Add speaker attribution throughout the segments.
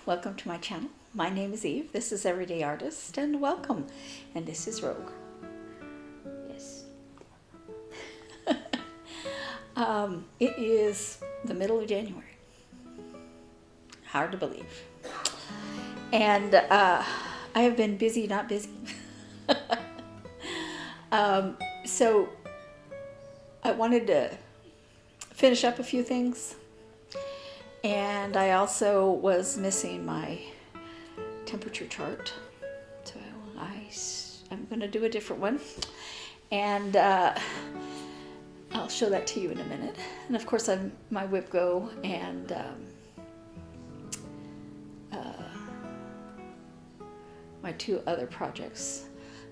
Speaker 1: welcome to my channel. My name is Eve, this is Everyday Artist, and welcome. And this is Rogue. Yes. It is the middle of January. Hard to believe. And I have been busy, not busy. So I wanted to finish up a few things. And I also was missing my temperature chart. So I'm going to do a different one. And I'll show that to you in a minute. And of course, I'm my WhipGo and my two other projects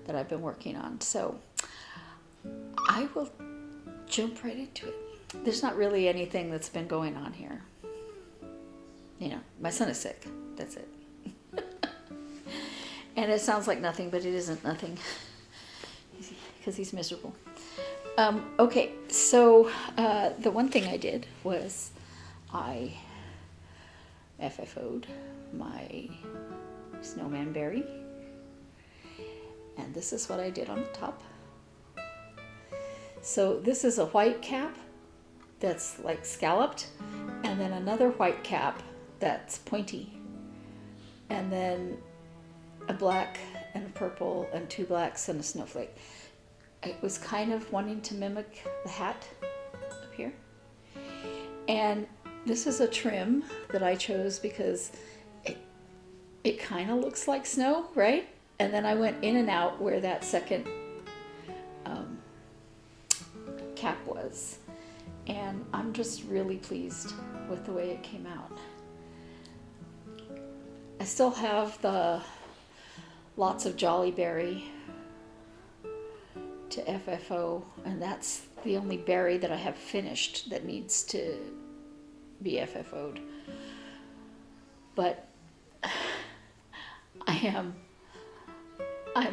Speaker 1: that I've been working on. So I will jump right into it. There's not really anything that's been going on here. You know, my son is sick. That's it. And it sounds like nothing, but it isn't nothing because he's miserable. Okay, so the one thing I did was I FFO'd my snowman berry. And this is what I did on the top. So this is a white cap that's like scalloped, and then another white cap that's pointy, and then a black and a purple and two blacks and a snowflake. I was kind of wanting to mimic the hat up here. And this is a trim that I chose because it kind of looks like snow, right? And then I went in and out where that second cap was. And I'm just really pleased with the way it came out. I still have the lots of Jolly Berry to FFO, and that's the only berry that I have finished that needs to be FFO'd. But I'm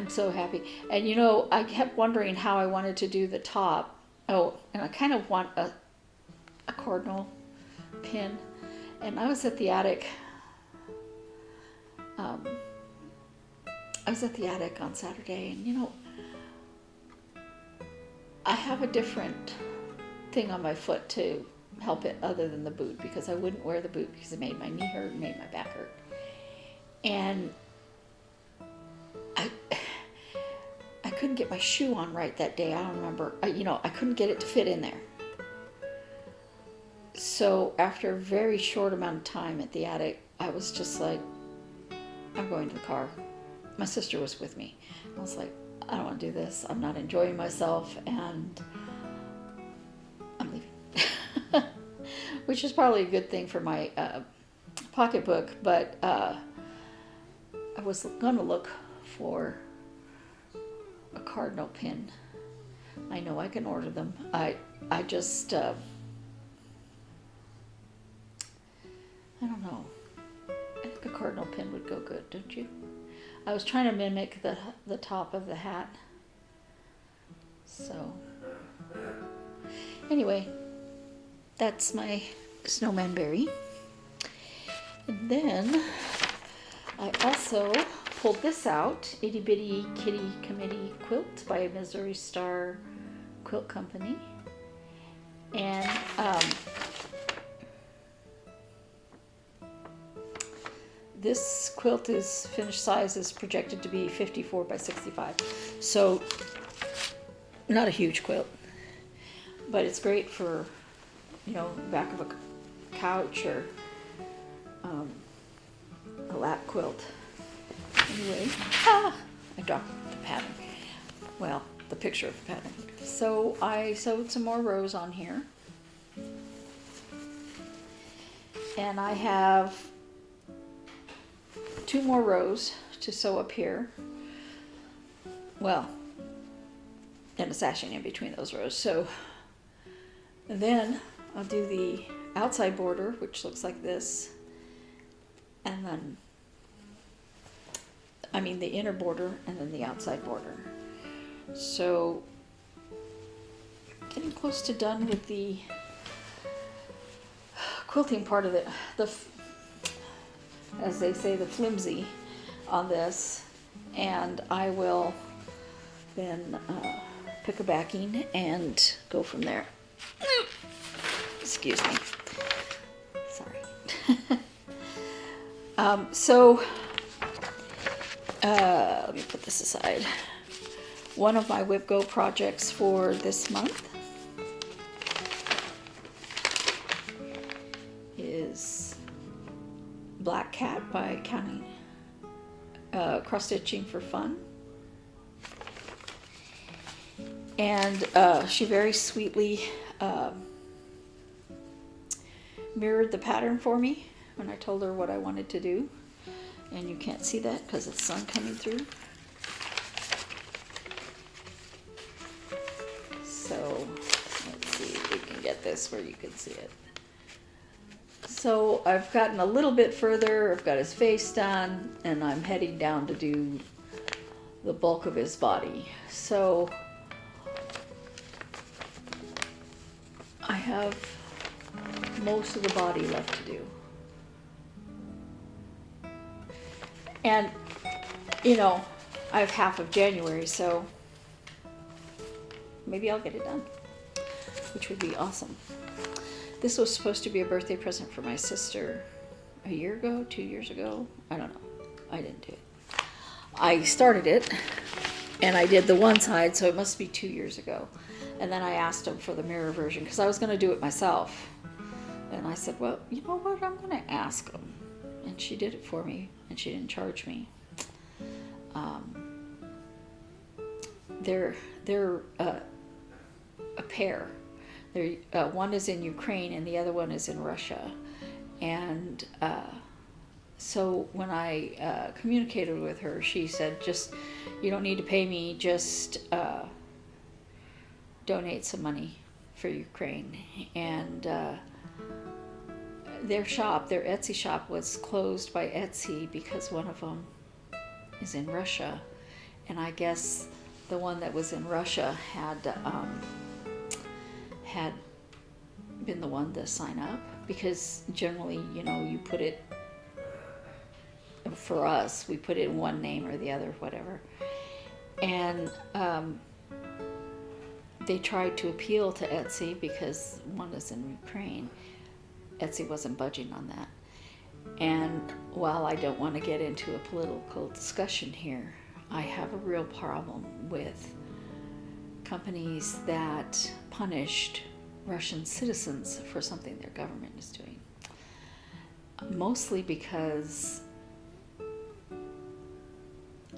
Speaker 1: so happy. And you know, I kept wondering how I wanted to do the top. Oh, and I kind of want a cardinal pin. And I was at the attic. On Saturday, and you know, I have a different thing on my foot to help it other than the boot, because I wouldn't wear the boot because it made my knee hurt and made my back hurt. And I couldn't get my shoe on right that day. I don't remember. I couldn't get it to fit in there. So after a very short amount of time at the attic, I was just like, I'm going to the car. My sister was with me. I was like, I don't want to do this. I'm not enjoying myself, and I'm leaving. Which is probably a good thing for my pocketbook, but I was going to look for a cardinal pin. I know I can order them. I just, I don't know. I think a cardinal pin would go good, don't you? I was trying to mimic the top of the hat. So, anyway, that's my snowman berry. And then I also pulled this out, Itty Bitty Kitty Committee Quilt by Missouri Star Quilt Company. And this quilt is finished size is projected to be 54 by 65. So not a huge quilt, but it's great for, you know, back of a couch or a lap quilt. Anyway, I dropped the pattern. Well, the picture of the pattern. So I sewed some more rows on here. And I have 2 more rows to sew up here. Well, and a sashing in between those rows. So then I'll do the outside border, which looks like this. And then, the inner border and then the outside border. So getting close to done with the quilting part of it. as they say, the flimsy on this, and I will then pick a backing and go from there. Excuse me. Sorry. Let me put this aside. One of my Whip Go projects for this month is Black Cat by County Cross-Stitching for Fun. And she very sweetly mirrored the pattern for me when I told her what I wanted to do. And you can't see that because it's sun coming through. So let's see if we can get this where you can see it. So I've gotten a little bit further. I've got his face done, and I'm heading down to do the bulk of his body. So I have most of the body left to do. And, you know, I have half of January, so maybe I'll get it done, which would be awesome. This was supposed to be a birthday present for my sister a year ago, 2 years ago. I don't know. I didn't do it. I started it, and I did the one side, so it must be 2 years ago. And then I asked him for the mirror version, because I was going to do it myself. And I said, well, you know what? I'm going to ask him. And she did it for me, and she didn't charge me. They're a pair. One is in Ukraine and the other one is in Russia. And so when I communicated with her, she said, just, you don't need to pay me, just donate some money for Ukraine. And their Etsy shop was closed by Etsy because one of them is in Russia. And I guess the one that was in Russia had been the one to sign up, because generally, you know, you put it, for us, we put it in one name or the other, whatever. And they tried to appeal to Etsy because one is in Ukraine. Etsy wasn't budging on that. And while I don't want to get into a political discussion here, I have a real problem with companies that punished Russian citizens for something their government is doing. Mostly because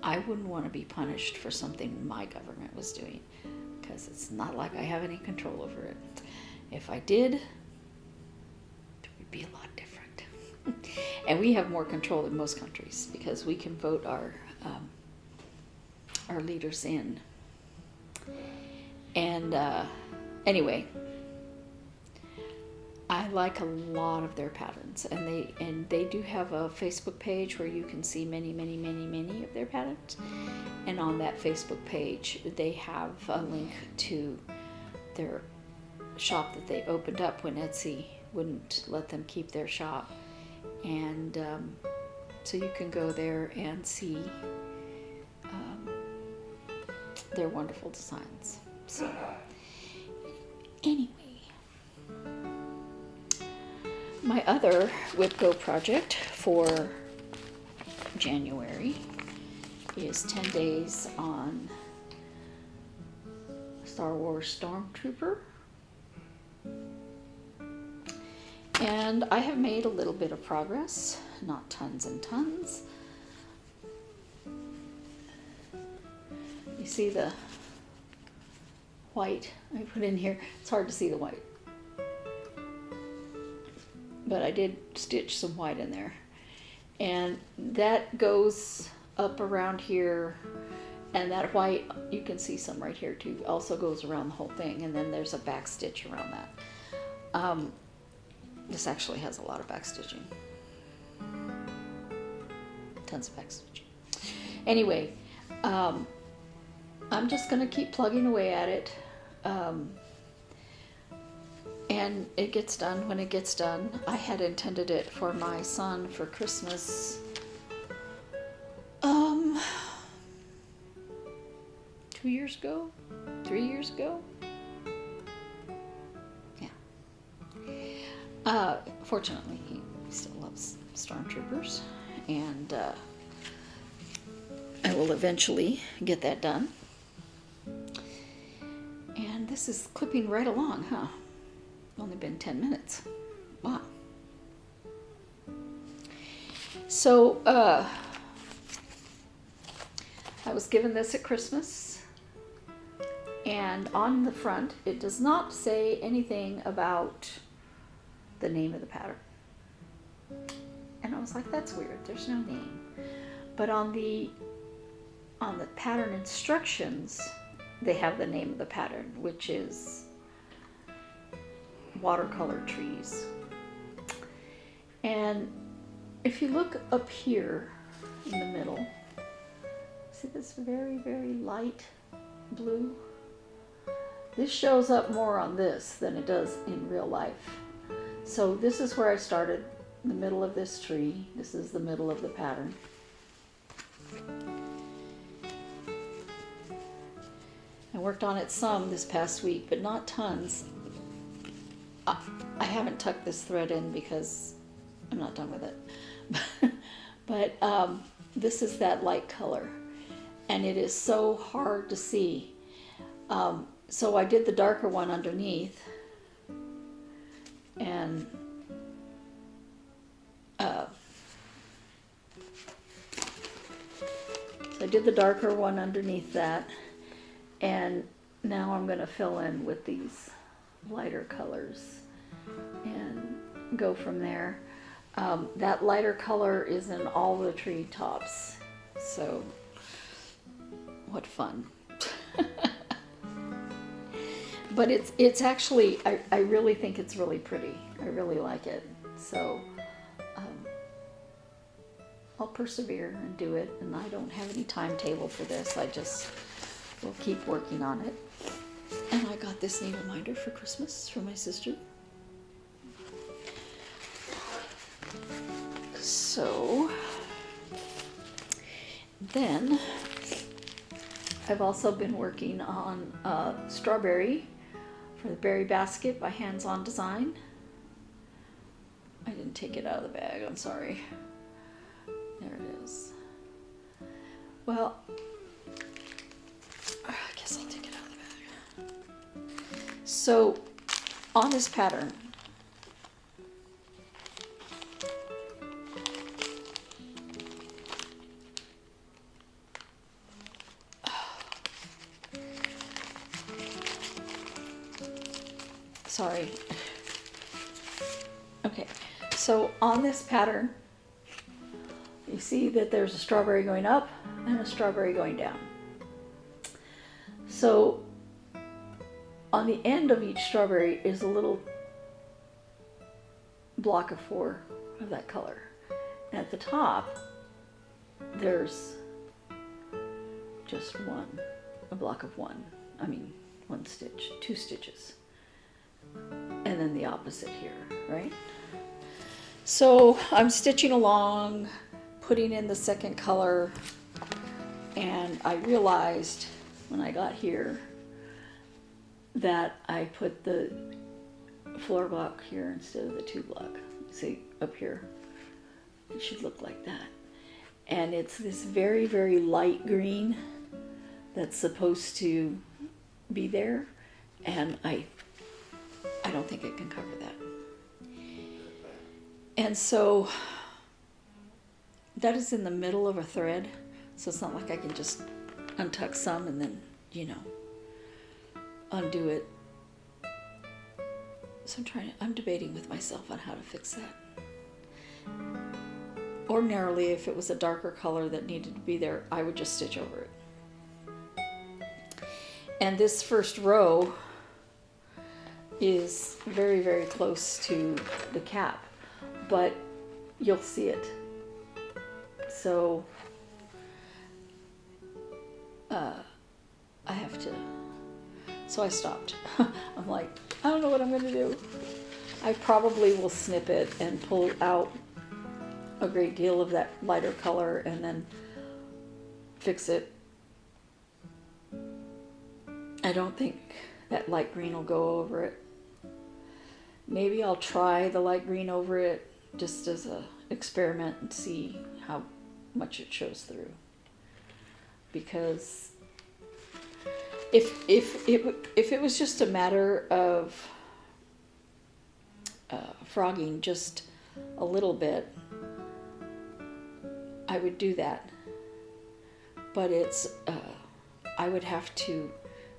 Speaker 1: I wouldn't want to be punished for something my government was doing, because it's not like I have any control over it. If I did, it would be a lot different. And we have more control than most countries because we can vote our leaders in. And anyway, I like a lot of their patterns, and they do have a Facebook page where you can see many of their patterns. And on that Facebook page, they have a link to their shop that they opened up when Etsy wouldn't let them keep their shop. And so you can go there and see their wonderful designs. So anyway, my other Whip Go project for January is 10 days on Star Wars Stormtrooper. And I have made a little bit of progress, not tons and tons. You see the white I put in here. It's hard to see the white, but I did stitch some white in there, and that goes up around here, and that white, you can see some right here too, also goes around the whole thing, and then there's a back stitch around that. This actually has a lot of back stitching, tons of back stitching. Anyway, I'm just going to keep plugging away at it. And and it gets done when it gets done. I had intended it for my son for Christmas 2 years ago, 3 years ago. Yeah. Fortunately, he still loves Stormtroopers, and I will eventually get that done. And this is clipping right along, huh? Only been 10 minutes. Wow. So, I was given this at Christmas, and on the front, it does not say anything about the name of the pattern. And I was like, that's weird, there's no name. But on the pattern instructions, they have the name of the pattern, which is Watercolor Trees. And if you look up here in the middle, see this very, very light blue? This shows up more on this than it does in real life. So this is where I started, the middle of this tree. This is the middle of the pattern. I worked on it some this past week, but not tons. I haven't tucked this thread in because I'm not done with it. But this is that light color, and it is so hard to see. So I did the darker one underneath, and so I did the darker one underneath that, and now I'm going to fill in with these lighter colors and go from there. That lighter color is in all the tree tops, so what fun. But it's actually, I really think it's really pretty. I really like it. So I'll persevere and do it, and I don't have any timetable for this. I just will keep working on it. And I got this needle minder for Christmas from my sister. So then I've also been working on strawberry for the berry basket by Hands On Design. I didn't take it out of the bag, I'm sorry. There it is. Well, I guess I'll take it out of the bag. So on this pattern, sorry. Okay, so on this pattern, you see that there's a strawberry going up and a strawberry going down. So on the end of each strawberry is a little block of 4 of that color. And at the top, there's just a block of 1. I mean, 1 stitch, 2 stitches. And then the opposite here, right? So I'm stitching along, putting in the second color, and I realized when I got here that I put the floor block here instead of the 2 block. See, up here, it should look like that. And it's this very, very light green that's supposed to be there, and I don't think it can cover that. And so that is in the middle of a thread, so it's not like I can just untuck some and then, undo it. So I'm debating with myself on how to fix that. Ordinarily, if it was a darker color that needed to be there, I would just stitch over it. And this first row is very, very close to the cap, but you'll see it. So I have to, so I stopped. I'm like, I don't know what I'm going to do. I probably will snip it and pull out a great deal of that lighter color and then fix it. I don't think that light green will go over it. Maybe I'll try the light green over it just as a experiment and see how much it shows through. Because if it was just a matter of frogging just a little bit, I would do that. But it's I would have to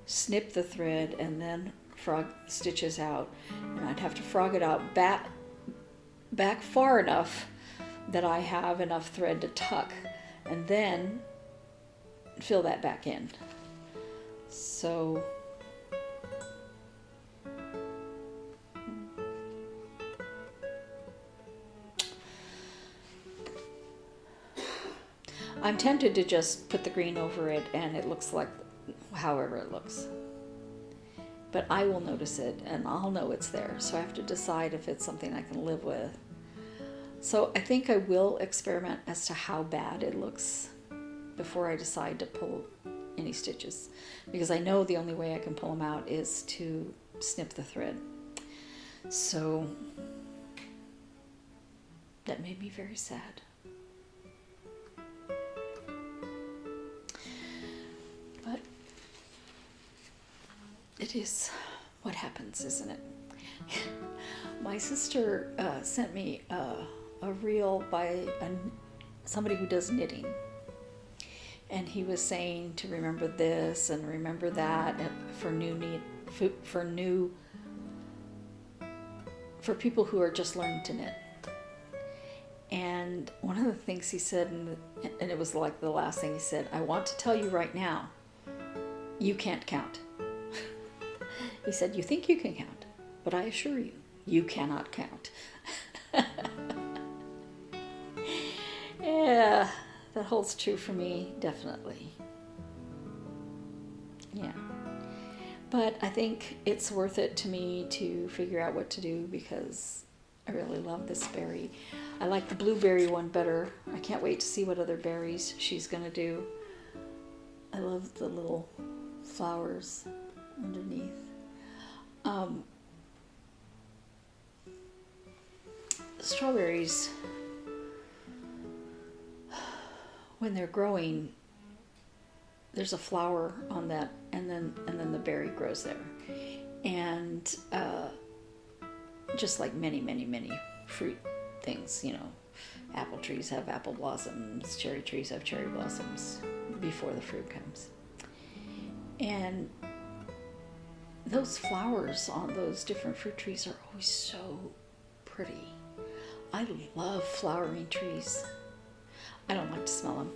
Speaker 1: snip the thread and then frog the stitches out, and I'd have to frog it out back far enough that I have enough thread to tuck, and then fill that back in. So I'm tempted to just put the green over it and it looks like however it looks. But I will notice it and I'll know it's there. So I have to decide if it's something I can live with. So I think I will experiment as to how bad it looks before I decide to pull any stitches. Because I know the only way I can pull them out is to snip the thread. So that made me very sad. But it is what happens, isn't it? My sister sent me a reel by somebody who does knitting. And he was saying to remember this and remember that for people who are just learning to knit. And one of the things he said, and it was like the last thing he said, I want to tell you right now, you can't count. He said, you think you can count, but I assure you, you cannot count. Yeah, that holds true for me, definitely. Yeah. But I think it's worth it to me to figure out what to do because I really love this berry. I like the blueberry one better. I can't wait to see what other berries she's going to do. I love the little flowers underneath. Strawberries, when they're growing, there's a flower on that, and then the berry grows there. And just like many fruit things, you know, apple trees have apple blossoms, cherry trees have cherry blossoms before the fruit comes. And those flowers on those different fruit trees are always so pretty. I love flowering trees. I don't like to smell them.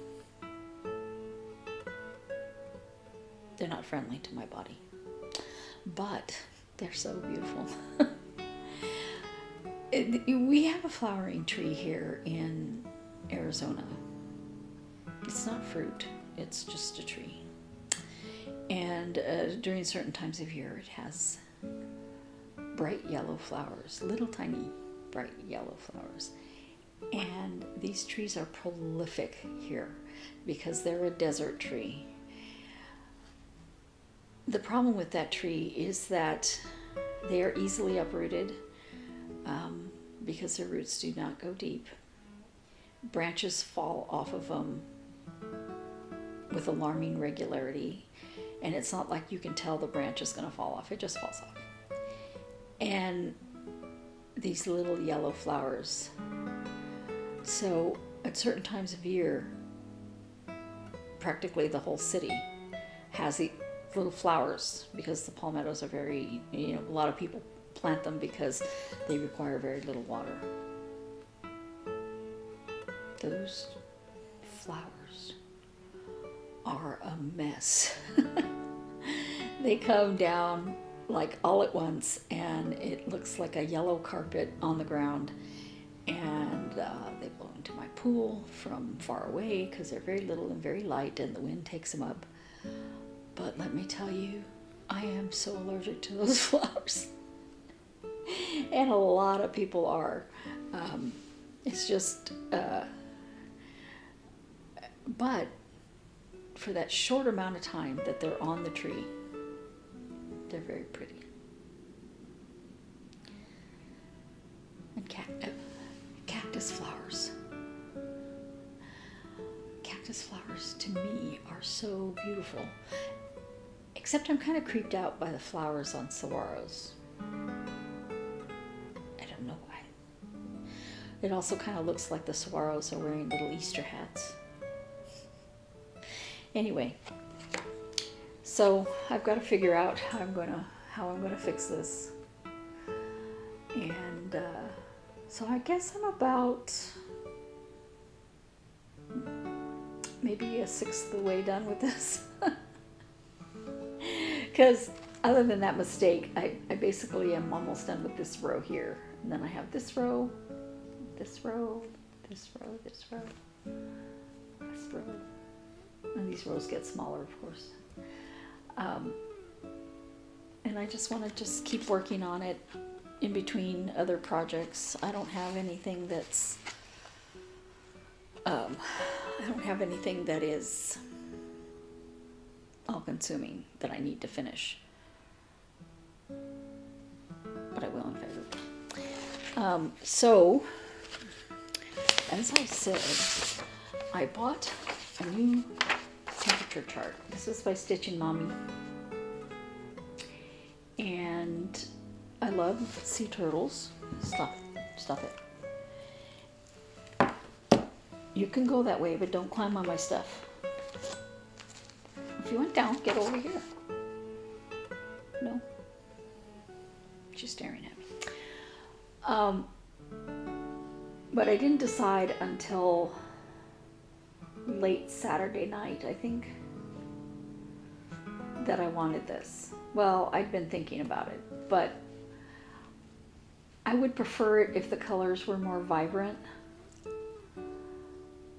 Speaker 1: They're not friendly to my body, but they're so beautiful. We have a flowering tree here in Arizona. It's not fruit, it's just a tree. And during certain times of year, it has bright yellow flowers, little tiny bright yellow flowers. And these trees are prolific here because they're a desert tree. The problem with that tree is that they are easily uprooted because their roots do not go deep. Branches fall off of them with alarming regularity, and it's not like you can tell the branch is going to fall off. It just falls off. And these little yellow flowers. So at certain times of year, practically the whole city has the little flowers because the palmettos are very, a lot of people plant them because they require very little water. Those flowers are a mess. They come down like all at once and it looks like a yellow carpet on the ground, and they blow into my pool from far away because they're very little and very light and the wind takes them up. But let me tell you, I am so allergic to those flowers. And a lot of people are. It's just, but for that short amount of time that they're on the tree, they're very pretty. And cactus flowers. Cactus flowers to me are so beautiful. Except I'm kind of creeped out by the flowers on saguaros. I don't know why. It also kind of looks like the saguaros are wearing little Easter hats. Anyway, so I've got to figure out how I'm gonna fix this. And so I guess I'm about maybe a sixth of the way done with this. Because other than that mistake, I basically am almost done with this row here. And then I have this row, this row, this row, this row, this row. And these rows get smaller, of course. And I just want to just keep working on it in between other projects. I don't have anything that's, I don't have anything that is all-consuming that I need to finish. But I will in February. So, as I said, I bought a new temperature chart. This is by Stitchin Mommy. And I love sea turtles. Stop it. You can go that way, but don't climb on my stuff. If you went down, get over here. No? She's staring at me. But I didn't decide until late Saturday night, I think, that I wanted this. Well, I'd been thinking about it, but I would prefer it if the colors were more vibrant.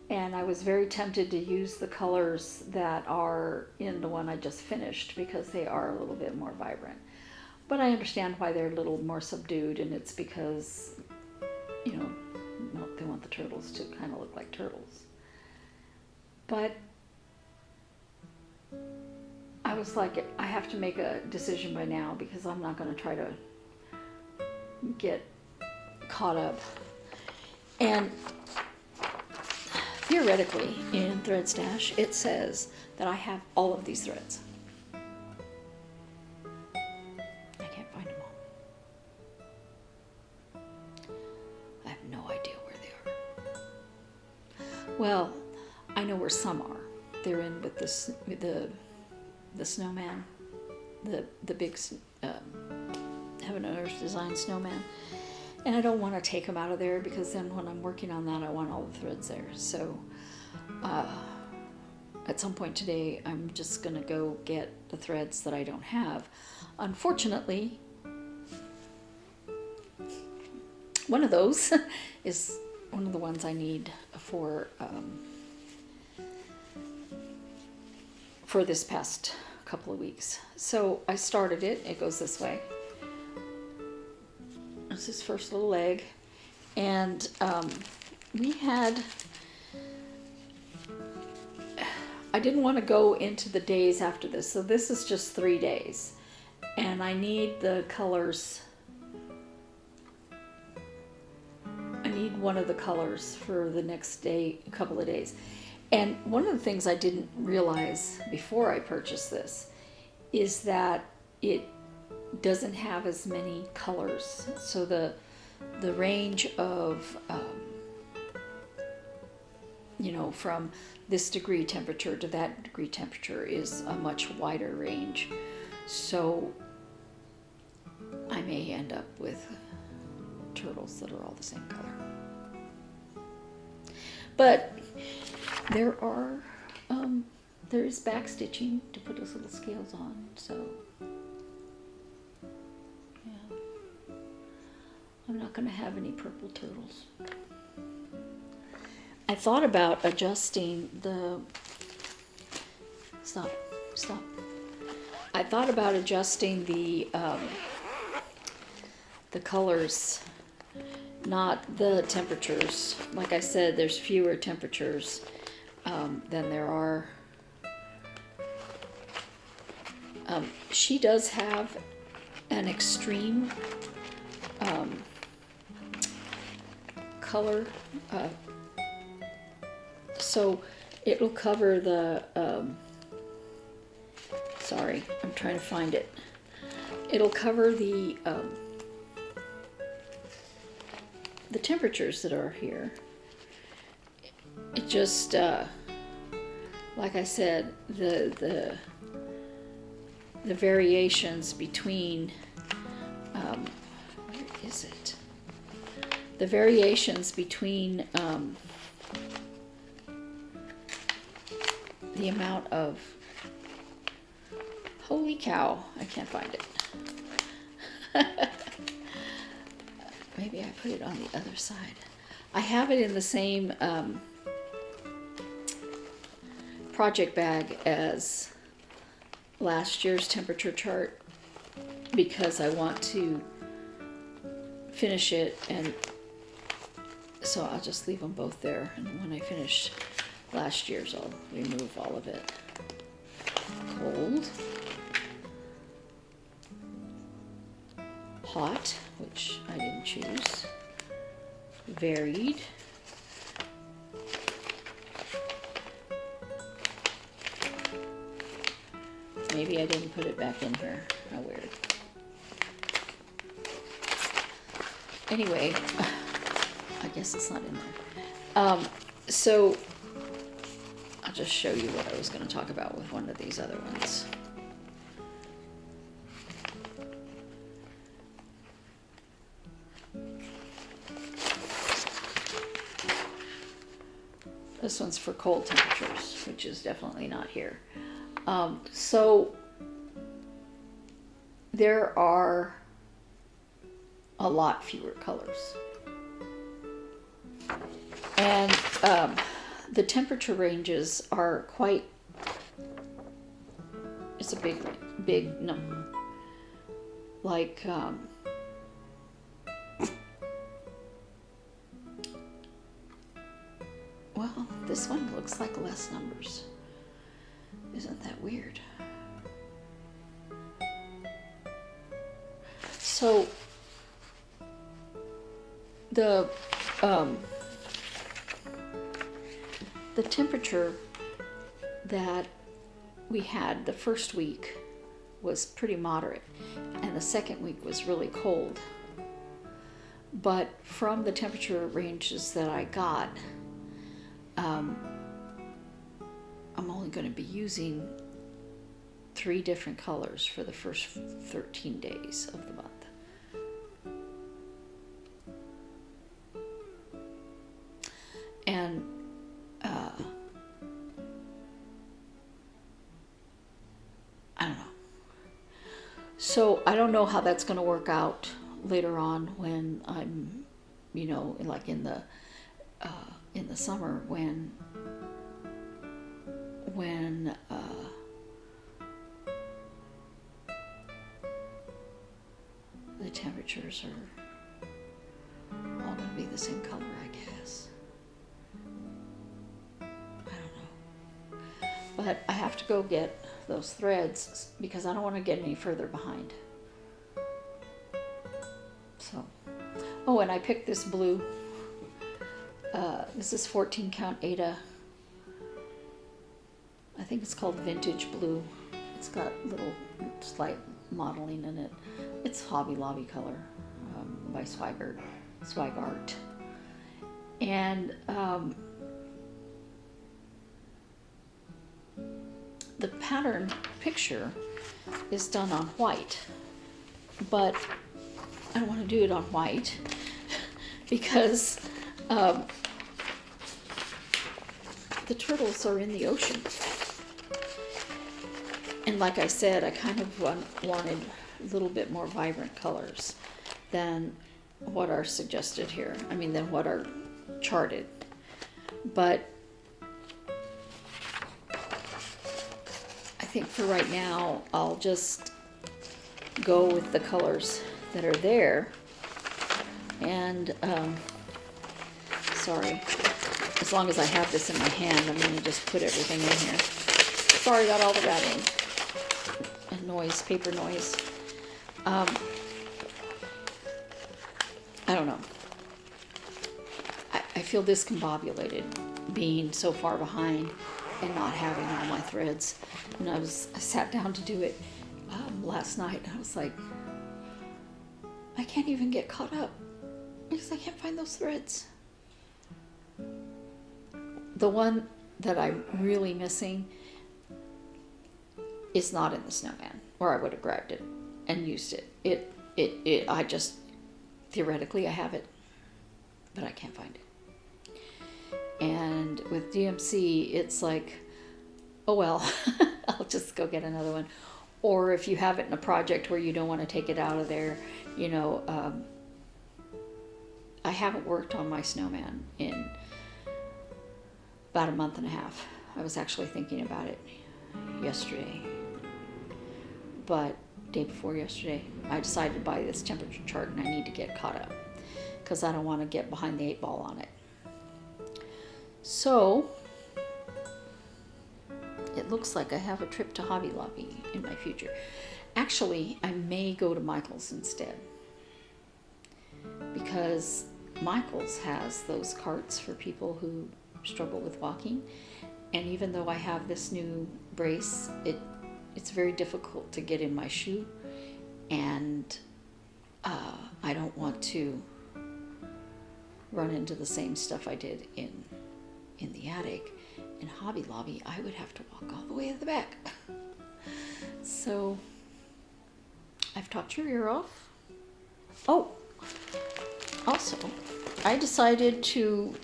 Speaker 1: And I was very tempted to use the colors that are in the one I just finished because they are a little bit more vibrant. But I understand why they're a little more subdued, and it's because, you know, they want the turtles to kind of look like turtles. But I was like, I have to make a decision by now because I'm not going to try to get caught up. And theoretically, in Thread Stash, it says that I have all of these threads. I can't find them all. I have no idea where they are. Well, I know where some are. They're in with this, the snowman, the big Heaven and Earth Design snowman. And I don't want to take them out of there because then when I'm working on that, I want all the threads there. So at some point today, I'm just going to go get the threads that I don't have. Unfortunately, one of those is one of the ones I need for this past couple of weeks. So I started it. It goes this way. It's his first little leg, and we had, I didn't want to go into the days after this, so this is just 3 days, and I need the colors, I need one of the colors for the next day, a couple of days. And one of the things I didn't realize before I purchased this is that it doesn't have as many colors, so the range of you know, from this degree temperature to that degree temperature is a much wider range, so I may end up with turtles that are all the same color. But there is back stitching to put those little scales on, so I'm not going to have any purple turtles. I thought about adjusting the... Stop. I thought about adjusting the the colors, not the temperatures. Like I said, there's fewer temperatures than there are. She does have an extreme color, so it'll cover the, sorry, I'm trying to find it. It'll cover the temperatures that are here. It just, like I said, the variations between, where is it? The variations between the amount of, holy cow, I can't find it. Maybe I put it on the other side. I have it in the same project bag as last year's temperature chart because I want to finish it, and so I'll just leave them both there, and when I finish last year's I'll remove all of it. Cold, hot, which I didn't choose, varied, maybe I didn't put it back in here, how weird. Anyway, I guess it's not in there. So I'll just show you what I was going to talk about with one of these other ones. This one's for cold temperatures, which is definitely not here. So there are a lot fewer colors. And the temperature ranges are quite, it's a big number. Like, well, this one looks like less numbers. Isn't that weird? So the temperature that we had the first week was pretty moderate, and the second week was really cold. But from the temperature ranges that I got, I'm only going to be using 3 different colors for the first 13 days of the month. And I don't know. So I don't know how that's going to work out later on when I'm, you know, like in the summer when the temperatures are all going to be the same color, I guess. I don't know. But I have to go get those threads because I don't want to get any further behind. So, oh, and I picked this blue. This is 14 count Ada. I think it's called Vintage Blue. It's got little slight modeling in it. It's Hobby Lobby color by Swigart. And the pattern picture is done on white, but I don't want to do it on white because the turtles are in the ocean. And like I said, I kind of wanted a little bit more vibrant colors than what are suggested here. I mean, than what are charted. But I think for right now, I'll just go with the colors that are there. And, sorry, as long as I have this in my hand, I'm going to just put everything in here. Sorry about all the rattling and noise, paper noise. I don't know. I feel discombobulated being so far behind and not having all my threads. And I sat down to do it last night, and I was like, I can't even get caught up because I can't find those threads. The one that I'm really missing is not in the snowman, or I would have grabbed it and used it. I just, theoretically I have it, but I can't find it. And with DMC, it's like, oh well, I'll just go get another one. Or if you have it in a project where you don't want to take it out of there, you know, I haven't worked on my snowman in about a month and a half. I was actually thinking about it yesterday, but day before yesterday, I decided to buy this temperature chart, and I need to get caught up because I don't want to get behind the 8 ball on it. So it looks like I have a trip to Hobby Lobby in my future. Actually, I may go to Michael's instead, because Michael's has those carts for people who struggle with walking. And even though I have this new brace, it's very difficult to get in my shoe, and I don't want to run into the same stuff I did in the attic. In Hobby Lobby, I would have to walk all the way to the back. So I've talked your ear off. Oh, also, I decided to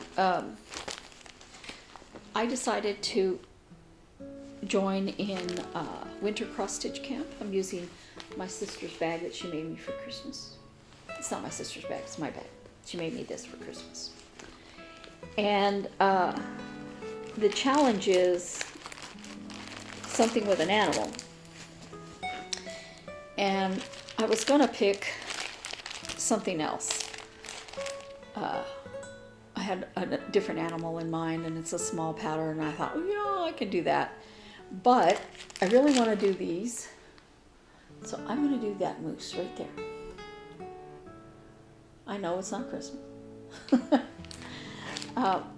Speaker 1: join in winter cross-stitch camp. I'm using my sister's bag that she made me for Christmas. It's not my sister's bag, it's my bag. She made me this for Christmas. And the challenge is something with an animal. And I was going to pick something else. I had a different animal in mind, and it's a small pattern, and I thought, well, you know, I can do that. But I really want to do these. So I'm going to do that moose right there. I know it's not Christmas.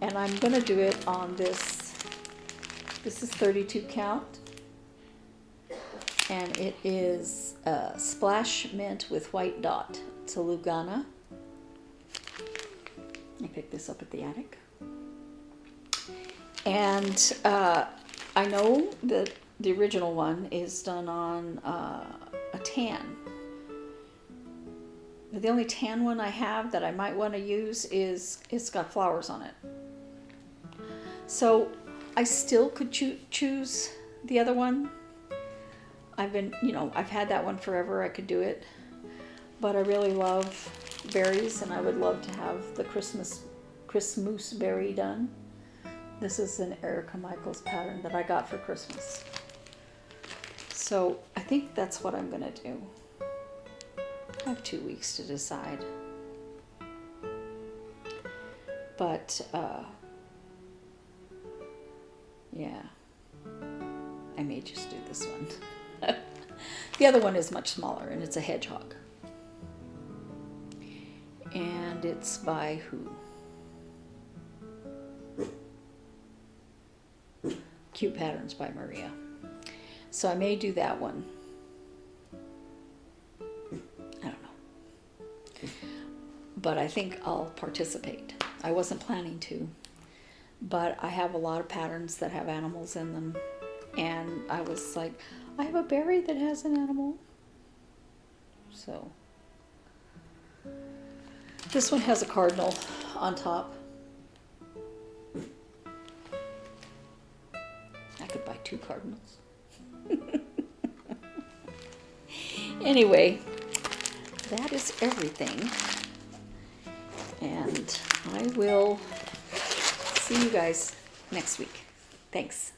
Speaker 1: And I'm going to do it on this. This is 32 count. And it is Splash Mint with White Dot. It's a Lugana. I picked this up at the attic. And I know that the original one is done on a tan. The only tan one I have that I might want to use is it's got flowers on it. So I still could choose the other one. I've had that one forever. I could do it. But I really love berries, and I would love to have the Christmas berry done. This is an Erica Michaels pattern that I got for Christmas. So I think that's what I'm going to do. I have 2 weeks to decide. But, yeah, I may just do this one. The other one is much smaller, and it's a hedgehog. And it's by who? Cute Patterns by Maria. So I may do that one. I don't know. But I think I'll participate. I wasn't planning to, but I have a lot of patterns that have animals in them. And I was like, I have a berry that has an animal. So this one has a cardinal on top. I could buy 2 cardinals. Anyway, that is everything. And I will see you guys next week. Thanks.